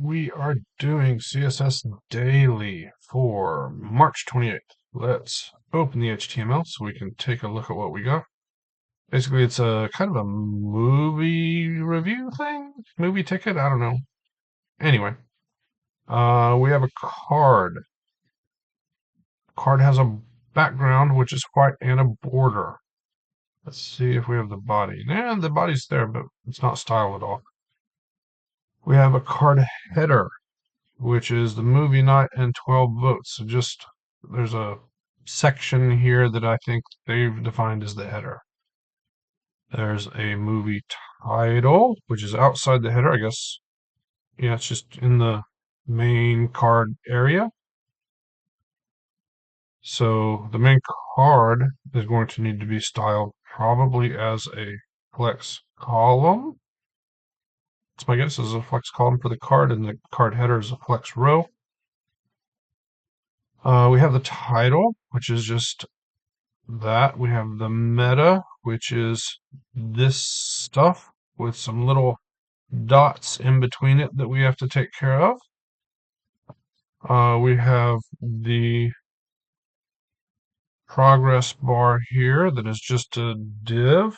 We are doing CSS Daily for March 28th. Let's open the HTML so we can take a look at what we got. Basically, it's a kind of a movie review thing, movie ticket. I don't know. Anyway, we have a card. Card has a background which is white and a border. Let's see if we have the body. Nah, the body's there, but it's not styled at all. We have a card header, which is the movie night and 12 votes. So just there's a section here that I think they've defined as the header. There's a movie title, which is outside the header, I guess. Yeah, it's just in the main card area. So the main card is going to need to be styled probably as a flex column. That's my guess, is a flex column for the card, and the card header is a flex row. We have the title, which is just that. We have the meta, which is this stuff with some little dots in between it that we have to take care of. We have the progress bar here that is just a div.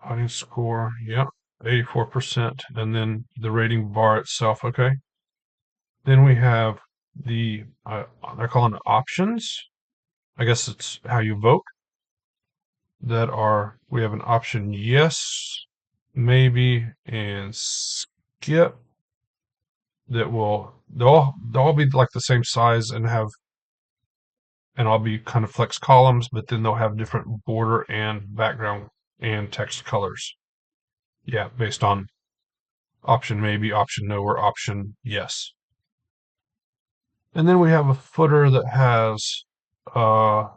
Audience score, yep, 84%. And then the rating bar itself, okay. Then we have the, they're calling it options. I guess it's how you vote. We have an option yes, maybe, and skip that they'll all be like the same size and I'll be kind of flex columns, but then they'll have different border and background and text colors. Yeah, based on option maybe, option no, or option yes. And then we have a footer that has, so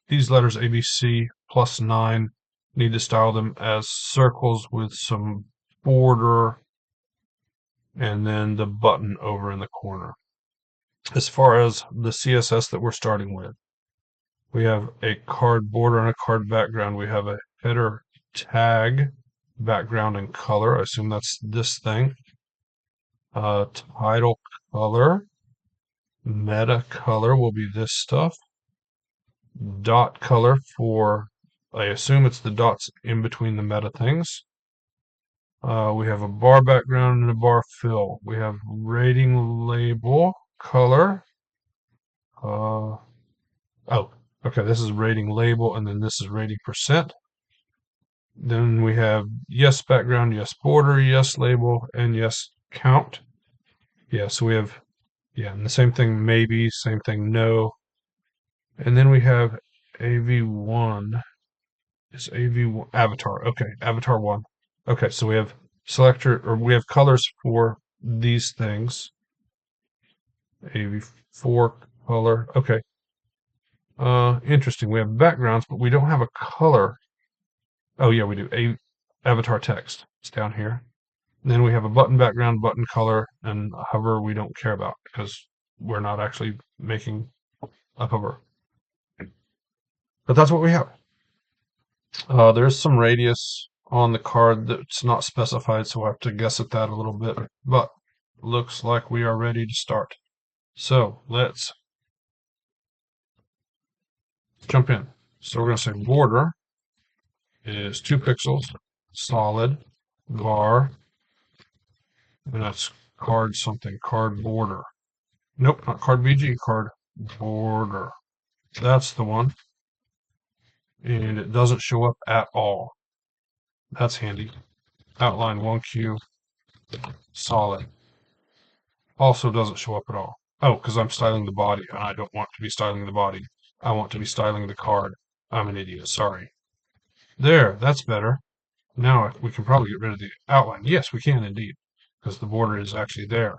these letters ABC plus 9, need to style them as circles with some border and then the button over in the corner. As far as the CSS that we're starting with, we have a card border and a card background. We have a header tag, background and color. I assume that's this thing. Title color. Meta color will be this stuff. Dot color for, I assume it's the dots in between the meta things. We have a bar background and a bar fill. We have rating label color. Oh, okay, this is rating label, and then this is rating percent. Then we have yes background, yes border, yes label, and yes count. Yeah, so we have, yeah, and the same thing maybe, same thing no. And then we have AV1. It's AV1 avatar. Okay, avatar 1. Okay, so we have we have colors for these things. AV4 color. Okay. Interesting. We have backgrounds, but we don't have a color. Oh yeah, we do. Avatar text. It's down here. And then we have a button background, button color, and a hover we don't care about because we're not actually making a hover. But that's what we have. There's some radius on the card that's not specified, so we'll have to guess at that a little bit. But looks like we are ready to start. So let's jump in. So we're going to say border is 2 pixels, solid, var, and that's card something, card border. Nope, not card VG, card border. That's the one. And it doesn't show up at all. That's handy. Outline 1Q, solid. Also doesn't show up at all. Oh, because I'm styling the body, and I don't want to be styling the body. I want to be styling the card. I'm an idiot, sorry. There, that's better. Now we can probably get rid of the outline. Yes, we can indeed, because the border is actually there.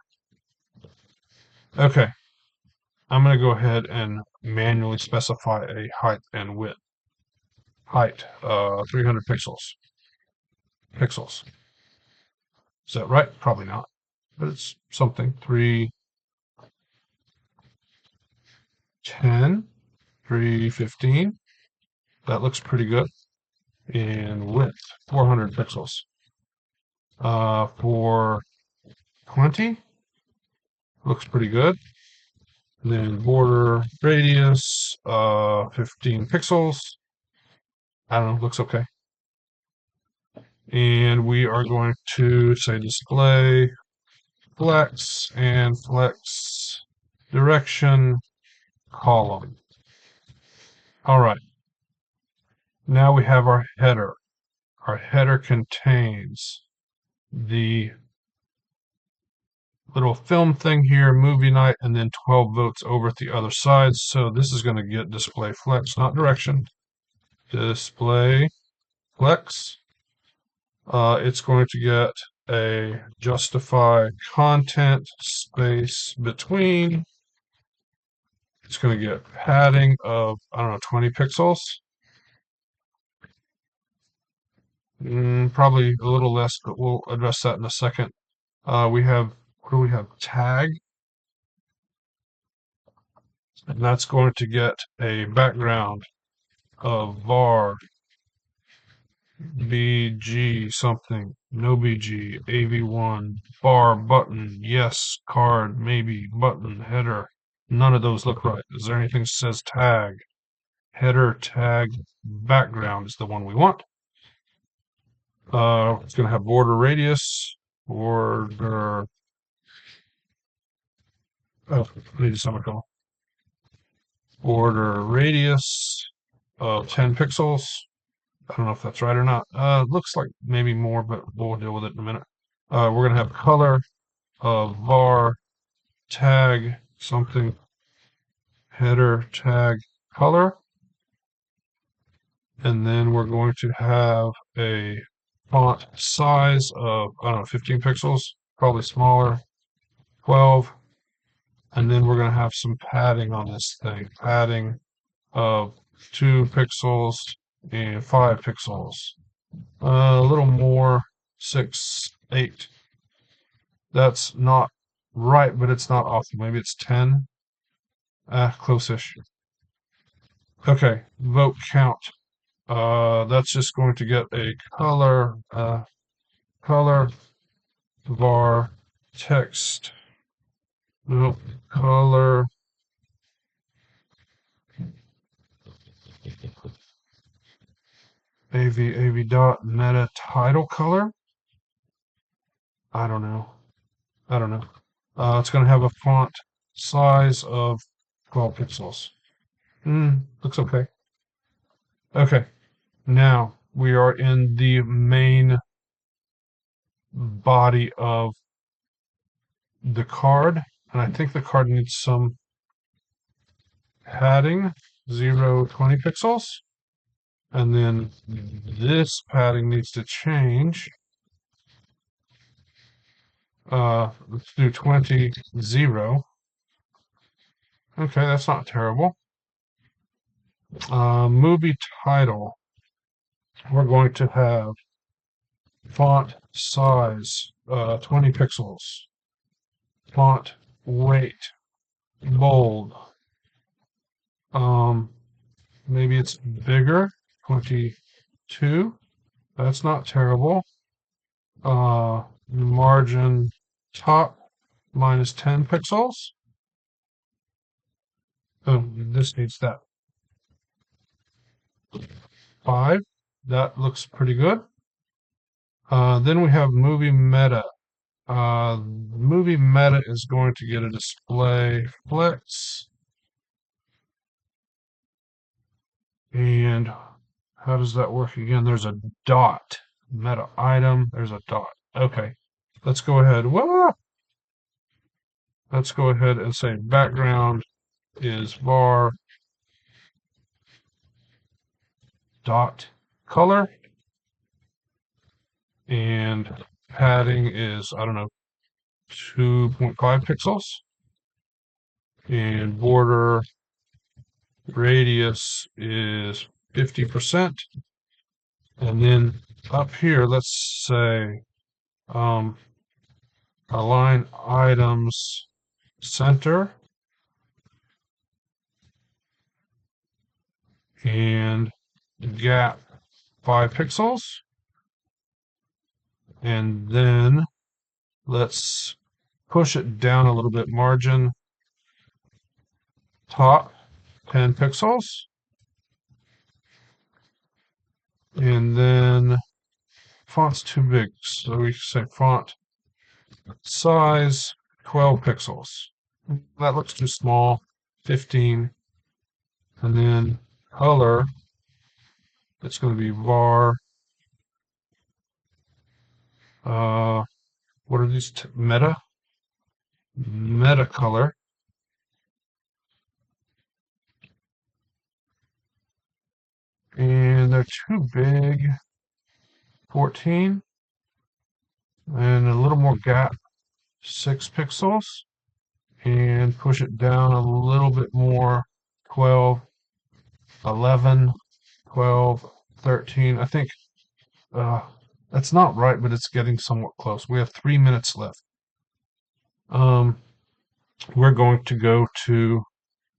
Okay, I'm going to go ahead and manually specify a height and width. Height, 300 pixels. Pixels. Is that right? Probably not, but it's something. 310, 315. That looks pretty good. and width 400 pixels. For 20, looks pretty good. And then border radius 15 pixels. I don't know, looks okay. And we are going to say display flex and flex direction column. All right. Now we have our header. Our header contains the little film thing here, movie night, and then 12 votes over at the other side. So this is going to get display flex, not direction. Display flex. It's going to get a justify content space between. It's going to get padding of, I don't know, 20 pixels. Probably a little less, but we'll address that in a second. We have, what do we have? Tag. And that's going to get a background of var bg something, no bg, av1, bar, button, yes, card, maybe, button, header. None of those look right. Is there anything that says tag? Header tag background is the one we want. It's going to have border radius, border, oh, I need a semicolon. Border radius of 10 pixels. I don't know if that's right or not. Looks like maybe more, but we'll deal with it in a minute. We're going to have color of var tag something header tag color. And then we're going to have a font size of, I don't know, 15 pixels, probably smaller, 12. And then we're going to have some padding on this thing, padding of 2 pixels and 5 pixels. A little more, 6, 8. That's not right, but it's not off. Maybe it's 10. Close-ish. Okay, vote count. That's just going to get a color, color var text. Nope, color. AV dot meta title color. I don't know. It's going to have a font size of 12 pixels. Looks okay. Okay, now we are in the main body of the card, and I think the card needs some padding, 20 pixels, and then this padding needs to change. Let's do 20, 0. Okay, that's not terrible. Movie title. We're going to have font size, 20 pixels. Font weight, bold. Maybe it's bigger, 22. That's not terrible. Margin top minus 10 pixels. Oh, this needs that. 5. That looks pretty good. Then we have movie meta. Movie meta is going to get a display flex. And how does that work again? There's a dot. Meta item. There's a dot. Okay. Let's go ahead. Whoa! Let's go ahead and say background is var dot color. And padding is, I don't know, 2.5 pixels. And border radius is 50%. And then up here, let's say align items center. And gap 5 pixels. And then let's push it down a little bit. Margin top 10 pixels. And then font's too big, so we can say font size 12 pixels. That looks too small. 15. And then color, it's going to be var. What are these? Meta color. And they're too big. 14. And a little more gap. 6 pixels. And push it down a little bit more. 12, 11, 12, 13. I think that's not right, but it's getting somewhat close. We have 3 minutes left. We're going to go to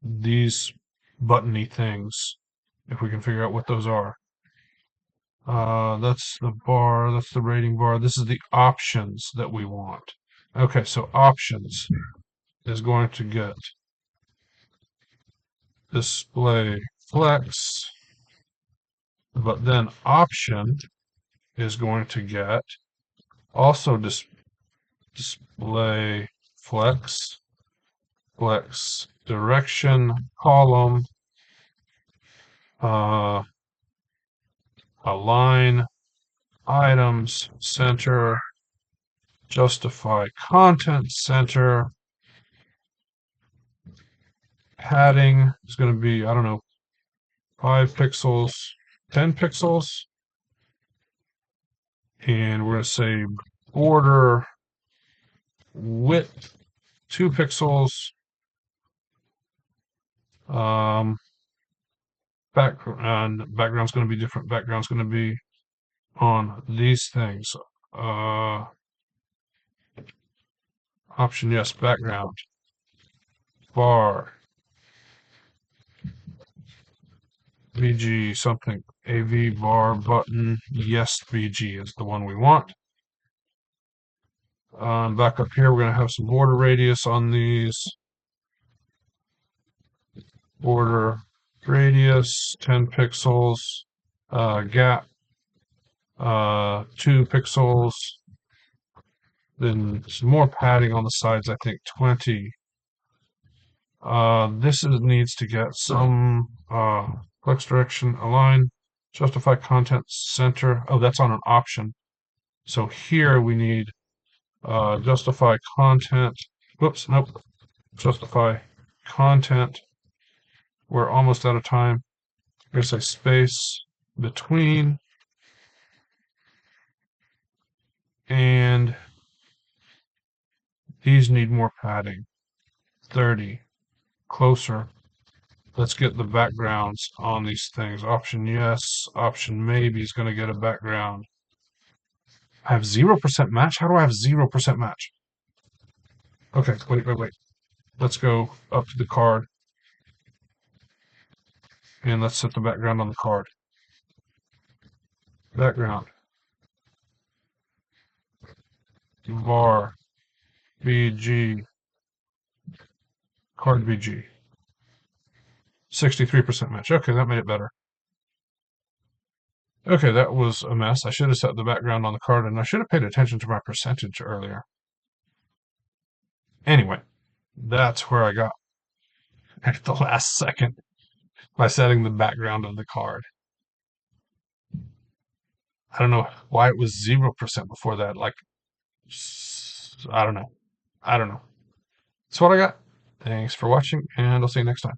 these buttony things, if we can figure out what those are. That's the bar, that's the rating bar. This is the options that we want. Okay, so options is going to get display flex, but then option is going to get also display flex, flex direction column, align items center, justify content center. Padding is going to be, I don't know, 5 pixels, 10 pixels. And we're going to say border width 2 pixels. Background's going to be different. Background's going to be on these things. Option yes, background. Bar. VG something. AV bar button. Yes, VG is the one we want. Back up here, we're going to have some border radius on these. Border radius 10 pixels. Gap 2 pixels. Then some more padding on the sides, I think 20. This needs to get some flex direction, align, justify content center. Oh, that's on an option. So here we need justify content. Whoops, nope. Justify content. We're almost out of time. Here's a space between. And these need more padding. 30. Closer. Let's get the backgrounds on these things. Option yes, option maybe is going to get a background. I have 0% match? How do I have 0% match? Okay, wait. Let's go up to the card. And let's set the background on the card. Background. Var. BG. Card BG. 63% match. Okay, that made it better. Okay, that was a mess. I should have set the background on the card, and I should have paid attention to my percentage earlier. Anyway, that's where I got at the last second by setting the background of the card. I don't know why it was 0% before that. Like, I don't know. That's what I got. Thanks for watching, and I'll see you next time.